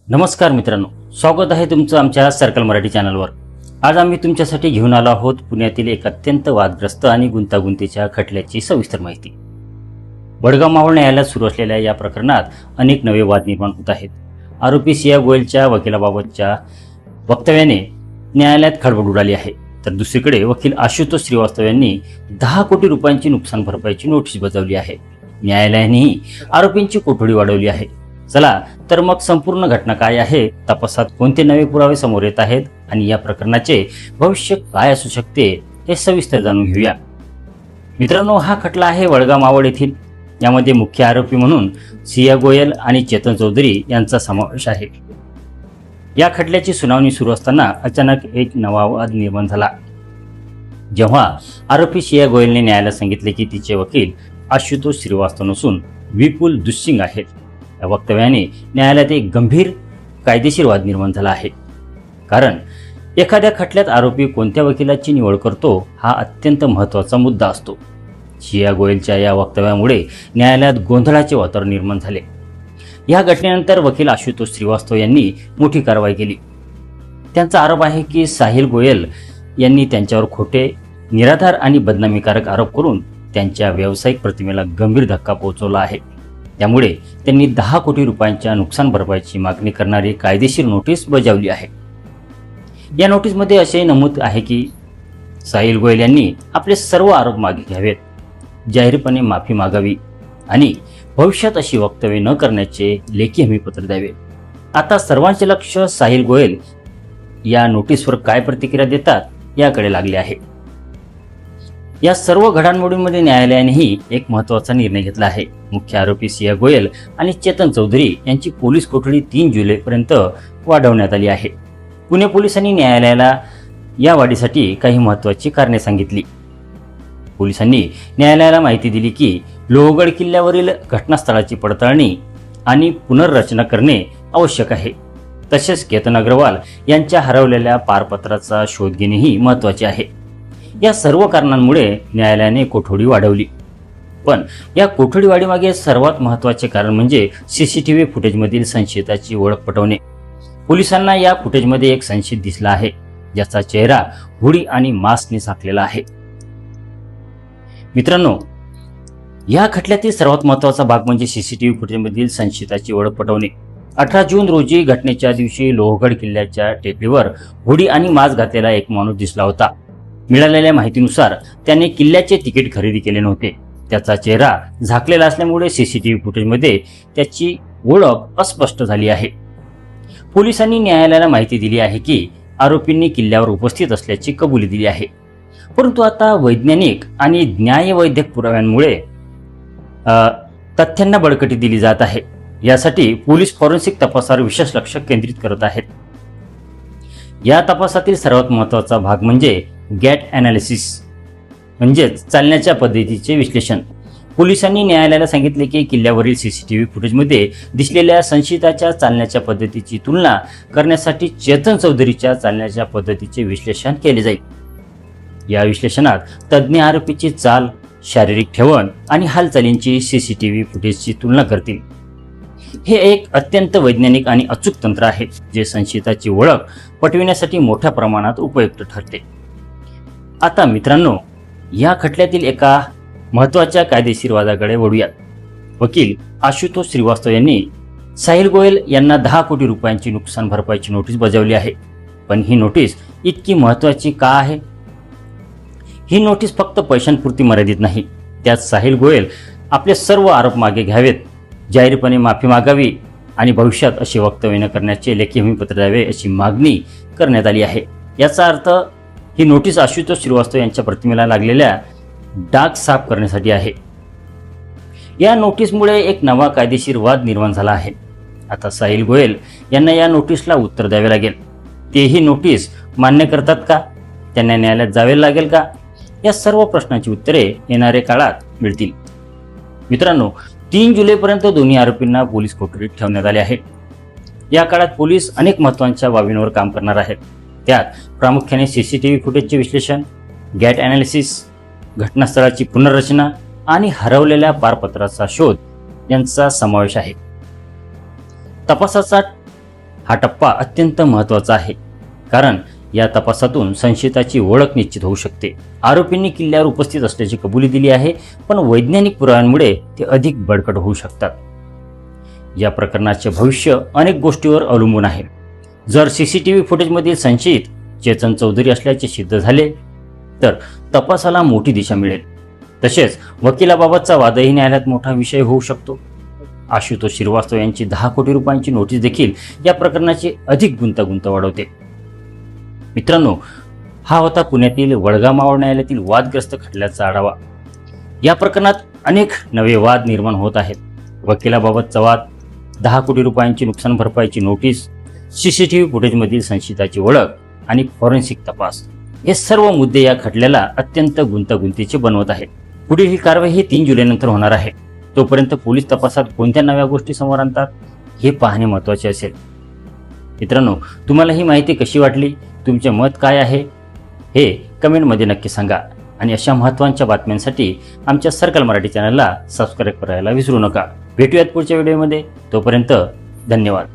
नमस्कार मित्रांनो, स्वागत आहे तुमचं आमच्या सर्कल मराठी चॅनलवर। आज आम्ही तुमच्यासाठी घेऊन आलो आहोत पुण्यातील एक अत्यंत वादग्रस्त आणि गुंतागुंतीच्या खटल्याची सविस्तर माहिती। वडगाव मावळ न्यायालयात सुरू असलेल्या या प्रकरणात अनेक नवे वाद निर्माण होत आहेत। आरोपी सिया गोयलच्या वकिलाबाबतच्या वक्तव्याने न्यायालयात खळबळ उडाली आहे, तर दुसरीकडे वकील आशुतोष श्रीवास्तव यांनी 10 कोटी रुपयांची नुकसान भरपाईची नोटीस बजावली आहे। न्यायालयानेही आरोपींची कोठडी वाढवली आहे। चला तर मग संपूर्ण घटना काय आहे, तपासात कोणते नवे पुरावे समोर येत आहेत आणि या प्रकरणाचे भविष्य काय असू शकते हे सविस्तर जाणून घेऊया। मित्रांनो, हा खटला आहे वडगाव मावळ येथील। यामध्ये मुख्य आरोपी म्हणून सिया गोयल आणि चेतन चौधरी यांचा समावेश आहे। या खटल्याची सुनावणी सुरू असताना अचानक एक नवा वाद निर्माण झाला, जेव्हा आरोपी सिया गोयलने न्यायालयात सांगितले की तिचे वकील आशुतोष श्रीवास्तव नसून विपुल दुस्सिंग आहेत। या वक्तव्याने न्यायालयात एक गंभीर कायदेशीर वाद निर्माण झाला आहे, कारण एखाद्या खटल्यात आरोपी कोणत्या वकिलाची निवड करतो हा अत्यंत महत्त्वाचा मुद्दा असतो। सिया गोयलच्या या वक्तव्यामुळे न्यायालयात गोंधळाचे वातावरण निर्माण झाले। या घटनेनंतर वकील आशुतोष श्रीवास्तव यांनी मोठी कारवाई केली। त्यांचा आरोप आहे की साहिल गोयल यांनी त्यांच्यावर खोटे, निराधार आणि बदनामीकारक आरोप करून त्यांच्या व्यावसायिक प्रतिमेला गंभीर धक्का पोहोचवला आहे। त्यामुळे त्यांनी 10 कोटी रुपयांच्या नुकसान भरपाईची मागणी करणारी कायदेशीर नोटीस बजावली आहे। या नोटीसमध्ये असे नमूद आहे की साहिल गोयल यांनी आपले सर्व आरोप मागे घ्यावेत, जाहीरपणे माफी मागावी आणि भविष्यात अशी वक्तव्ये न करण्याचे लेखी हमीपत्र द्यावे। आता सर्वांचे लक्ष साहिल गोयल या नोटीसवर काय प्रतिक्रिया देतात याकडे लागले आहे। या सर्व घडामोडींमध्ये न्यायालयानेही एक महत्त्वाचा निर्णय घेतला आहे। मुख्य आरोपी सिया गोयल आणि चेतन चौधरी यांची पोलीस कोठडी 3 जुलैपर्यंत वाढवण्यात आली आहे। पुणे पोलिसांनी न्यायालयाला या वाढीसाठी काही महत्त्वाची कारणे सांगितली। पोलिसांनी न्यायालयाला माहिती दिली की लोहगड किल्ल्यावरील घटनास्थळाची पडताळणी आणि पुनर्रचना करणे आवश्यक आहे। तसेच केतन अग्रवाल यांच्या हरवलेल्या पारपत्राचा शोध घेणेही महत्त्वाचे आहे। या सर्व कारणांमुळे न्यायालयाने कोठडी वाढवली, पण या कोठडी वाढीमागे सर्वात महत्त्वाचे कारण म्हणजे सीसीटीव्ही फुटेजमधील संशयिताची ओळख पटवणे। पोलिसांना या फुटेजमध्ये एक संशयित दिसला आहे, ज्याचा चेहरा हुडी आणि मास्कने झाकलेला आहे। मित्रांनो, या खटल्यातील सर्वात महत्त्वाचा भाग म्हणजे सीसीटीव्ही फुटेजमधील संशयिताची ओळख पटवणे। 18 जून रोजी घटनेच्या दिवशी लोहगड किल्ल्याच्या टेकडीवर हुडी आणि मास्क घातलेला एक माणूस दिसला होता। मिळालेल्या माहितीनुसार त्याने किल्ल्याचे तिकीट खरेदी केले नव्हते। त्याचा चेहरा झाकलेला असल्यामुळे सीसीटीव्ही फुटेजमध्ये त्याची ओळख अस्पष्ट झाली आहे। पोलिसांनी न्यायालयाला माहिती दिली आहे की आरोपींनी किल्ल्यावर उपस्थित असल्याची कबुली दिली आहे, परंतु आता वैज्ञानिक आणि न्यायवैद्यक पुराव्यांमुळे तथ्यांना बळकटी दिली जात आहे। यासाठी पोलीस फॉरेन्सिक तपासावर विशेष लक्ष केंद्रित करत आहेत। या तपासातील सर्वात महत्त्वाचा भाग म्हणजे गॅट ॲनालिसिस, म्हणजेच चालण्याच्या पद्धतीचे विश्लेषण। पोलिसांनी न्यायालयाला सांगितले की किल्ल्यावरील सीसीटीव्ही फुटेजमध्ये दिसलेल्या संशयिताच्या चालण्याच्या पद्धतीची तुलना करण्यासाठी चेतन चौधरीच्या चालण्याच्या पद्धतीचे विश्लेषण केले जाईल। या विश्लेषणात तज्ज्ञ आरोपीची चाल, शारीरिक ठेवण आणि हालचालींची सीसीटीव्ही फुटेजची तुलना करतील। हे एक अत्यंत वैज्ञानिक आणि अचूक तंत्र आहे, जे संशयिताची ओळख पटविण्यासाठी मोठ्या प्रमाणात उपयुक्त ठरते। आता मित्रांनो, या खटल्यातील एका महत्त्वाच्या कायदेशीर वादाकडे वळूयात। वकील आशुतोष श्रीवास्तव यांनी साहिल गोयल यांना 10 कोटी रुपयांची नुकसान भरपाईची नोटीस बजावली आहे, पण ही नोटीस इतकी महत्त्वाची का आहे? ही नोटीस फक्त पैशांपुरती मर्यादित नाही, त्यात साहिल गोयल आपले सर्व आरोप मागे घ्यावेत, जाहीरपणे माफी मागावी आणि भविष्यात अशी वक्तव्य न करण्याचे लेखी हमीपत्र द्यावे अशी मागणी करण्यात आली आहे। याचा अर्थ ही नोटीस आशुतोष श्रीवास्तव यांच्या प्रतिमेला लागलेल्या डाग साफ करण्यासाठी आहे। या नोटीसमुळे एक नवा कायदेशीर वाद निर्माण झाला आहे। आता साहिल गोयल यांना या नोटीसला उत्तर द्यावे लागेल। तेही नोटीस मान्य करतात का? त्यांना न्यायालयात जावे लागेल का? या सर्व प्रश्नांची उत्तरे येणाऱ्या काळात मिळतील। मित्रांनो, 3 जुलैपर्यंत दोन्ही आरोपींना पोलीस कोठडीत ठेवण्यात आले आहे। या काळात पोलीस अनेक महत्त्वाच्या बाबींवर काम करणार आहेत। त्यात प्रामुख्याने सीसीटीव्ही फुटेजचे विश्लेषण, गॅट ॲनालिसिस, घटनास्थळाची पुनर्रचना आणि हरवलेल्या पारपत्राचा शोध यांचा समावेश आहे। तपासाचा हा टप्पा अत्यंत महत्त्वाचा आहे, कारण या तपासातून संशयिताची ओळख निश्चित होऊ शकते. आरोपींनी किल्ल्यावर उपस्थित असल्याची कबुली दिली आहे, पण वैज्ञानिक पुराव्यांमुळे ते अधिक बळकट होऊ शकतात. या प्रकरणाचे भविष्य अनेक गोष्टींवर अवलंबून आहे. जर सीसीटीव्ही फुटेजमधील संशयित चेतन चौधरी असल्याचे सिद्ध झाले तर तपासाला मोठी दिशा मिळेल. तसेच वकिलाबाबतचा वादही न्यायालयात मोठा विषय होऊ शकतो. आशुतोष श्रीवास्तव यांची 10 कोटी रुपयांची नोटीस देखील या प्रकरणाची अधिक गुंतागुंत वाढवते. मित्रांनो, हा होता पुण्यातील वडगाव मावळ न्यायालयातील वादग्रस्त खटल्याचा आढावा. या प्रकरणात अनेक नवे वाद निर्माण होत आहेत. वकिलाबाबतचा वाद, 10 कोटी रुपयांची नुकसान भरपाईची नोटीस, सीसीटीव्ही फुटेजमधील संशयिताची ओळख आणि फॉरेन्सिक तपास, हे सर्व मुद्दे या खटल्याला अत्यंत गुंतागुंतीचे बनवत आहेत. पुढील ही कारवाई ही 3 जुलैनंतर होणार आहे. तोपर्यंत पोलीस तपासात कोणत्या नव्या गोष्टी समोर आणतात हे पाहणे महत्त्वाचे असेल. मित्रांनो, तुम्हाला ही माहिती कशी वाटली, तुमचे मत काय आहे हे कमेंटमध्ये नक्की सांगा. आणि अशा महत्त्वाच्या बातम्यांसाठी आमच्या सर्कल मराठी चॅनलला सबस्क्राईब करायला विसरू नका. भेटूयात पुढच्या व्हिडिओमध्ये. तोपर्यंत धन्यवाद.